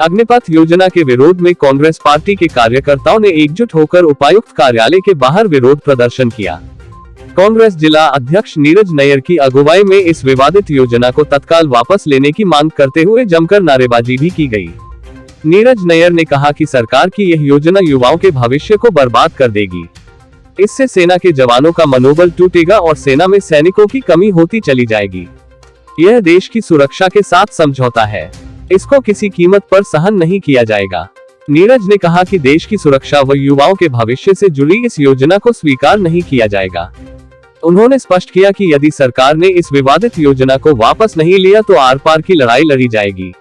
अग्निपथ योजना के विरोध में कांग्रेस पार्टी के कार्यकर्ताओं ने एकजुट होकर उपायुक्त कार्यालय के बाहर विरोध प्रदर्शन किया। कांग्रेस जिला अध्यक्ष नीरज नैयर की अगुवाई में इस विवादित योजना को तत्काल वापस लेने की मांग करते हुए जमकर नारेबाजी भी की गई। नीरज नैयर ने कहा कि सरकार की यह योजना युवाओं के भविष्य को बर्बाद कर देगी। इससे सेना के जवानों का मनोबल टूटेगा और सेना में सैनिकों की कमी होती चली जाएगी। यह देश की सुरक्षा के साथ समझौता है, इसको किसी कीमत पर सहन नहीं किया जाएगा। नीरज ने कहा कि देश की सुरक्षा व युवाओं के भविष्य से जुड़ी इस योजना को स्वीकार नहीं किया जाएगा। उन्होंने स्पष्ट किया कि यदि सरकार ने इस विवादित योजना को वापस नहीं लिया तो आर पार की लड़ाई लड़ी जाएगी।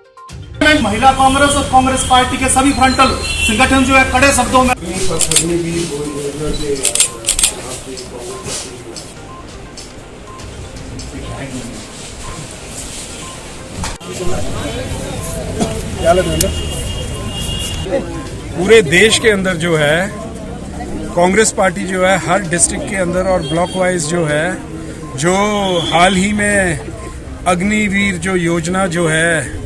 महिला कांग्रेस और कांग्रेस पार्टी के सभी फ्रंटल संगठन जो है कड़े शब्दों में पूरे देश के अंदर जो है कांग्रेस पार्टी जो है हर डिस्ट्रिक्ट के अंदर और ब्लॉक वाइज जो है, जो हाल ही में अग्निवीर जो योजना जो है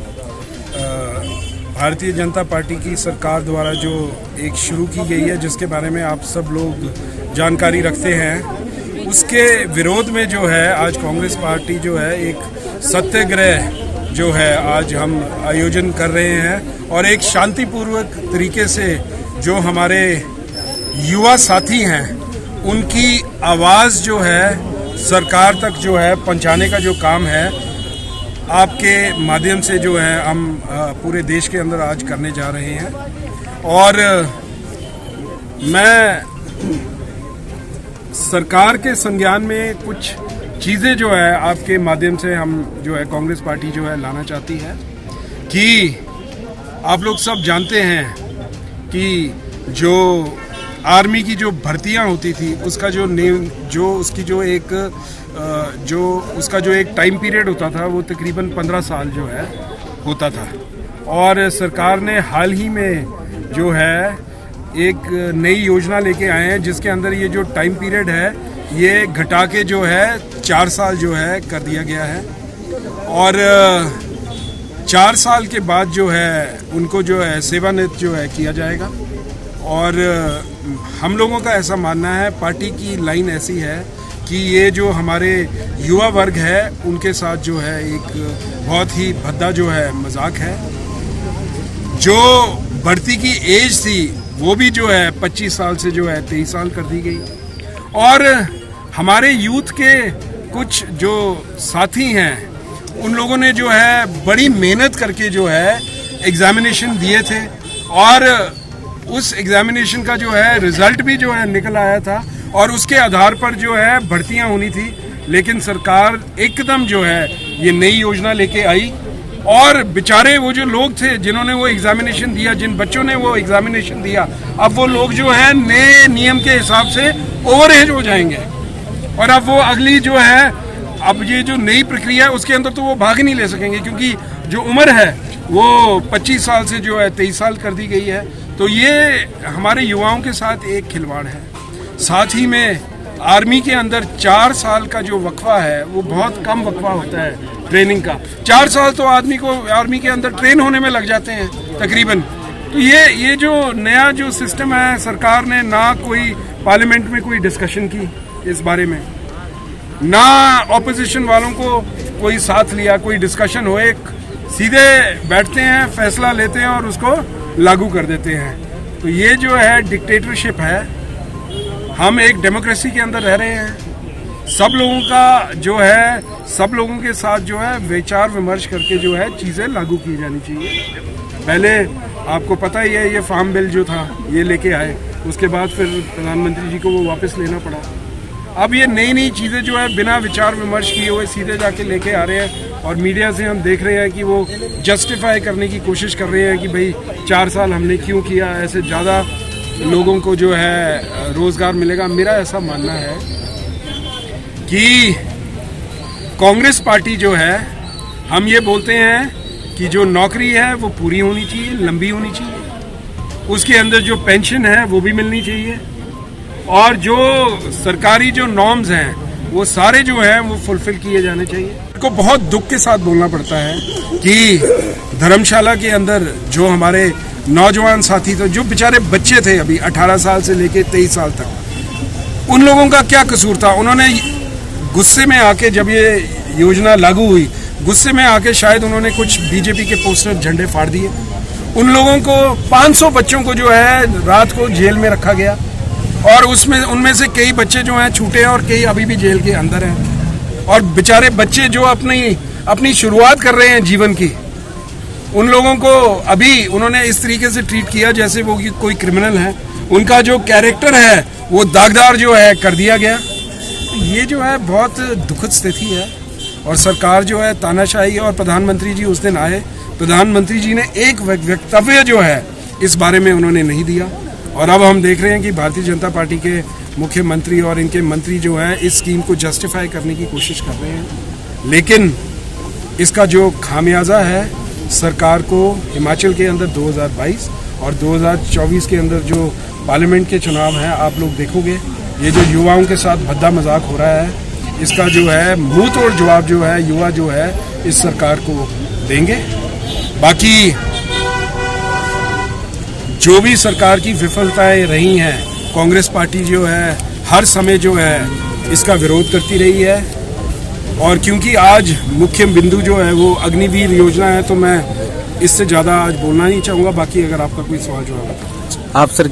भारतीय जनता पार्टी की सरकार द्वारा जो एक शुरू की गई है, जिसके बारे में आप सब लोग जानकारी रखते हैं, उसके विरोध में जो है आज कांग्रेस पार्टी जो है एक सत्याग्रह जो है आज हम आयोजन कर रहे हैं और एक शांतिपूर्वक तरीके से जो हमारे युवा साथी हैं उनकी आवाज़ जो है सरकार तक जो है पहुंचाने का जो काम है आपके माध्यम से जो है हम पूरे देश के अंदर आज करने जा रहे हैं। और मैं सरकार के संज्ञान में कुछ चीज़ें जो है आपके माध्यम से हम जो है कांग्रेस पार्टी जो है लाना चाहती है कि आप लोग सब जानते हैं कि जो आर्मी की जो भर्तियां होती थी उसका उसका जो एक टाइम पीरियड होता था वो तकरीबन 15 साल जो है होता था। और सरकार ने हाल ही में जो है एक नई योजना लेके आए हैं जिसके अंदर ये जो टाइम पीरियड है ये घटा के जो है 4 साल जो है कर दिया गया है। और 4 साल के बाद जो है उनको जो है सेवानिवृत्त जो है किया जाएगा। और हम लोगों का ऐसा मानना है, पार्टी की लाइन ऐसी है कि ये जो हमारे युवा वर्ग है उनके साथ जो है एक बहुत ही भद्दा जो है मजाक है। जो भर्ती की एज थी वो भी जो है 25 साल से जो है 23 साल कर दी गई। और हमारे यूथ के कुछ जो साथी हैं उन लोगों ने जो है बड़ी मेहनत करके जो है एग्जामिनेशन दिए थे और उस एग्जामिनेशन का जो है रिजल्ट भी जो है निकल आया था और उसके आधार पर जो है भर्तियां होनी थी। लेकिन सरकार एकदम जो है ये नई योजना लेके आई और बेचारे वो जो लोग थे जिन्होंने वो एग्जामिनेशन दिया, जिन बच्चों ने वो एग्जामिनेशन दिया, अब वो लोग जो है नए नियम के हिसाब से ओवर एज हो जाएंगे और अब वो अगली जो है अब ये जो नई प्रक्रिया है उसके अंदर तो वो भाग नहीं ले सकेंगे क्योंकि जो उम्र है वो 25 साल से जो है 23 साल कर दी गई है। तो ये हमारे युवाओं के साथ एक खिलवाड़ है। साथ ही में आर्मी के अंदर 4 साल का जो वक्फा है वो बहुत कम वक्फा होता है ट्रेनिंग का। 4 साल तो आदमी को आर्मी के अंदर ट्रेन होने में लग जाते हैं तकरीबन। तो ये जो नया जो सिस्टम है, सरकार ने ना कोई पार्लियामेंट में कोई डिस्कशन की इस बारे में, ना ऑपोजिशन वालों को कोई साथ लिया, कोई डिस्कशन हो, एक सीधे बैठते हैं, फैसला लेते हैं और उसको लागू कर देते हैं। तो ये जो है डिक्टेटरशिप है। हम एक डेमोक्रेसी के अंदर रह रहे हैं, सब लोगों का जो है सब लोगों के साथ जो है विचार विमर्श करके जो है चीज़ें लागू की जानी चाहिए। पहले आपको पता ही है ये फार्म बिल जो था ये लेके आए, उसके बाद फिर प्रधानमंत्री जी को वो वापस लेना पड़ा। अब ये नई नई चीज़ें जो है बिना विचार विमर्श किए हुए सीधे जाके लेके आ रहे हैं और मीडिया से हम देख रहे हैं कि वो जस्टिफाई करने की कोशिश कर रहे हैं कि भाई 4 साल हमने क्यों किया, ऐसे ज़्यादा लोगों को जो है रोज़गार मिलेगा। मेरा ऐसा मानना है कि कांग्रेस पार्टी जो है, हम ये बोलते हैं कि जो नौकरी है वो पूरी होनी चाहिए, लंबी होनी चाहिए, उसके अंदर जो पेंशन है वो भी मिलनी चाहिए और जो सरकारी जो नॉर्म्स हैं वो सारे जो हैं वो फुलफिल किए जाने चाहिए। को बहुत दुख के साथ बोलना पड़ता है कि धर्मशाला के अंदर जो हमारे नौजवान साथी थे, जो बेचारे बच्चे थे अभी 18 साल से लेके 23 साल तक, उन लोगों का क्या कसूर था? उन्होंने गुस्से में आके, जब ये योजना लागू हुई, गुस्से में आके शायद उन्होंने कुछ बीजेपी के पोस्टर झंडे फाड़ दिए। उन लोगों को 500 बच्चों को जो है रात को जेल में रखा गया और उनमें से कई बच्चे जो हैं छूटे हैं और कई अभी भी जेल के अंदर हैं। और बेचारे बच्चे जो अपनी शुरुआत कर रहे हैं जीवन की, उन लोगों को अभी उन्होंने इस तरीके से ट्रीट किया जैसे वो कोई क्रिमिनल है। उनका जो कैरेक्टर है वो दागदार जो है कर दिया गया। ये जो है बहुत दुखद स्थिति है और सरकार जो है तानाशाही, और प्रधानमंत्री जी उस दिन आए, प्रधानमंत्री जी ने एक वक्तव्य जो है इस बारे में उन्होंने नहीं दिया। और अब हम देख रहे हैं कि भारतीय जनता पार्टी के मुख्यमंत्री और इनके मंत्री जो है इस स्कीम को जस्टिफाई करने की कोशिश कर रहे हैं, लेकिन इसका जो खामियाजा है सरकार को हिमाचल के अंदर 2022 और 2024 के अंदर जो पार्लियामेंट के चुनाव हैं, आप लोग देखोगे ये जो युवाओं के साथ भद्दा मजाक हो रहा है, इसका जो है मुंह तोड़ जवाब जो है युवा जो है इस सरकार को देंगे। बाकी जो भी सरकार की विफलताएं रही हैं, कांग्रेस पार्टी जो है हर समय जो है इसका विरोध करती रही है। और क्योंकि आज मुख्य बिंदु जो है वो अग्निवीर योजना है, तो मैं इससे ज़्यादा आज बोलना नहीं चाहूँगा। बाकी अगर आपका कोई सवाल जो है आप सर